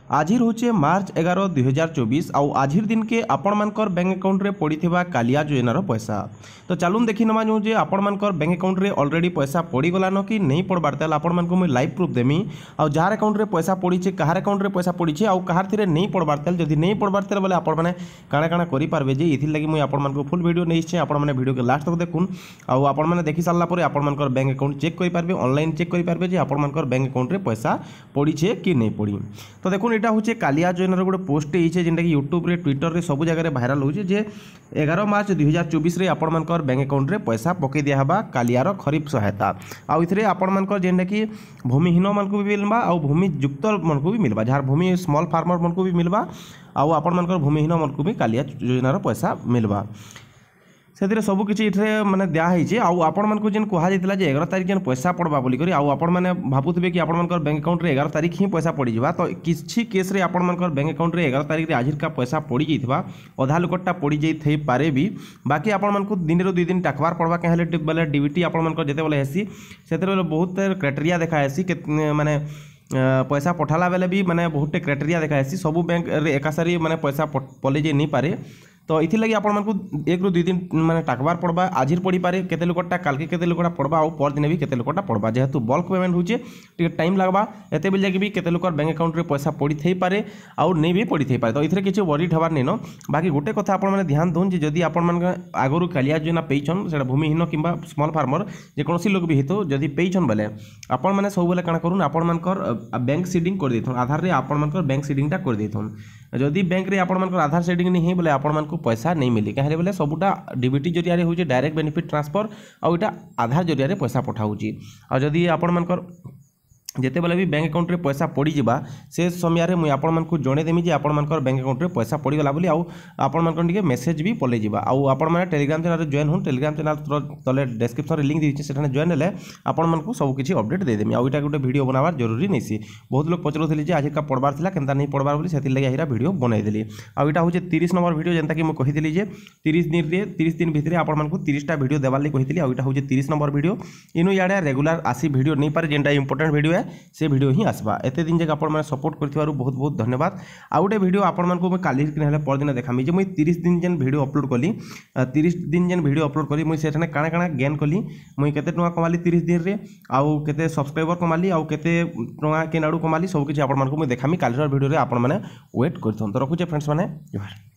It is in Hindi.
आज रोचे मार्च 11 2024 आउ आज दिन के आपण मानकर बैंक अकाउंट रे पड़ीथिबा कालिया योजनार पैसा। तो चलून देखि नवा जो जे आपण मानकर बैंक अकाउंट रे ऑलरेडी पैसा पड़ी गलान कि नहीं पड़बार ताल आपण मानको मैं लाइव प्रूफ देमी आउ जार अकाउंट रे पैसा पड़ीछे कहार अकाउंट रे पैसा पड़ीछे आउ कहार थिरे नहीं पड़बार ताल जदि नहीं पड़बार ताल बोले आपण माने काଣା काଣା करि पारबे जे इथि लागि मुई आपण मानको फुल वीडियो नेइछे आपण माने वीडियो के लास्ट तक देखुन आउ आपण माने देखि सारला परे आपण मानकर बैंक अकाउंट चेक करि पारबे ऑनलाइन चेक करि पारबे जे आपण मानकर बैंक अकाउंट रे पैसा पड़ीछे कि नहीं पड़ी। तो देखुन एटा होचे कालिया योजनार गोटे पोस्ट है जेनटा कि यूट्यूब रे ट्विटर रे सब जगह भाइराल होचे जे 11 मार्च 2024 रे आपण मानकर बैंक अकाउंट रे पैसा पकई दिया हबा कालियार खरीफ सहायता आउ इथरे आपण मानकर जेनटा कि भूमिहीन मानको भी मिलबा आउ भूमि युक्त मानको भी मिलबा जार भूमि स्मॉल फार्मर मानको भी मिलबा आउ आपण मानकर भूमिहीन मानको भी कालिया योजनार पैसा मिलबा से सबकि मैंने दिखाई आउ आपण मानक जेन कहुला 11 तारीख जेन पैसा पड़वा बोलिक आउ आपण मैंने भावुवे कि आपण मानकर बैंक अकाउंट रे 11 तारीख ही पैसा पड़ जावा। तो किसी केस रे आपण मानकर बैंक अकाउंट रे 11 तारीख रे आज का पैसा पड़ जाइथिबा अधा लोकटा पड़ जाई पारे भी बाकी आपण मानक दिन रो 2 दिन टाकबार पड़वा कहे बोले डीबीटी आपण मानकर जेते बोले हेसी सेते बहुत क्राइटेरिया देखा हेसी माने पैसा पठाला बेले भी माने बहुत क्राइटेरिया देखा हेसी सब बैंक रे एकासारी माने पैसा पले जे नहीं पारे। तो इथि लगी आपण मानकु 1 ରୁ 2 दिन माने टाकबार पड़बा आज पड़ी पारे केते लोकटा काल के केते लोकटा पड़बा और पर दिन भी केते लोकटा पड़बा जेहेतु बल्क पेमेंट होचे टिके टाइम लागबा एते बेल जाके भी केते लोकर बैंक अकाउंट रे पैसा पड़ी थई पारे और नहीं भी पड़ी थई पारे। तो इथरे किछि वरीड हबार नै न बाकी गोटे कथा आपण माने ध्यान दोन जे जदी आपण मान आगरु कालिया योजना पेइछन सेटा भूमिहीन किंबा स्मॉल फार्मर जे कोनोसी लोक भी हेतो जदी पेइछन बेले आपण माने सब बेले काना करून आपण मानकर बैंक सीडिंग कर देथन आधार रे आपण मानकर बैंक सीडिंगटा कर देथन जदी बैंक रे आपण मानकर आधार सीडिंग नहीं बोले आपण मानको पैसा नहीं मिले कहीं बोले सबूटा डीबीटी जरिया हो डायरेक्ट बेनिफिट ट्रांसफर आउ इटा आधार जरिया पैसा पठाऊँगी आ जदि आपण मानकर जेते बेले भी बैंक अकाउंट रे पैसा पड़ी जिबा से समय रे मुई आपण मानकु जणे देमी जे आपण मानकर बैंक अकाउंट रे पैसा पड़ी गला बोली आउ आपण मानकर टिके मेसेज भी पले जिबा आउ आपण माने टेलीग्राम चैनल रे जॉइन होन टेलीग्राम चैनल तले डिस्क्रिप्शन रे लिंक दिछि सेठाने जॉइन हेले आपण मानकु सब किछि अपडेट दे देमी आउ इटा गोटे वीडियो बनावार जरूरी नैसी बहुत लोग पचरुथिले जे आज का पड़बार थिला केनता नहीं पड़बार बोली सेति लागि आहिरा वीडियो बनाई देली आउ इटा होचे 30 नंबर वीडियो जेंता कि म कहिदिली जे 30 दिन भितरे आपण मानकु 30 टा वीडियो देवाली कहिदिली आउ इटा होचे 30 नंबर वीडियो इनु याडे रेगुलर आसी वीडियो नहीं पारे जेंटा इंपोर्टेंट वीडियो है से वीडियो ही आसबा एते दिन जक आपण माने सपोर्ट करथिबारु बहुत बहुत धन्यवाद। आ गोटे वीडियो आपण मानकु मैं काली हेले पर दिन देखामी जे मुई 30 दिन जेन वीडियो अपलोड कली 30 दिन जेन वीडियो अपलोड कली मुई सेठाने काना काना गेन कली मुई केते टका कमाली 30 दिन रे आउ केते सब्सक्राइबर कमाली आउ केते टका केनाडू कमाली सब किछि आपण मानकु मैं देखामी कालीर वीडियो रे आपण माने वेट करथन। तो रखुचे फ्रेंड्स माने जोहार।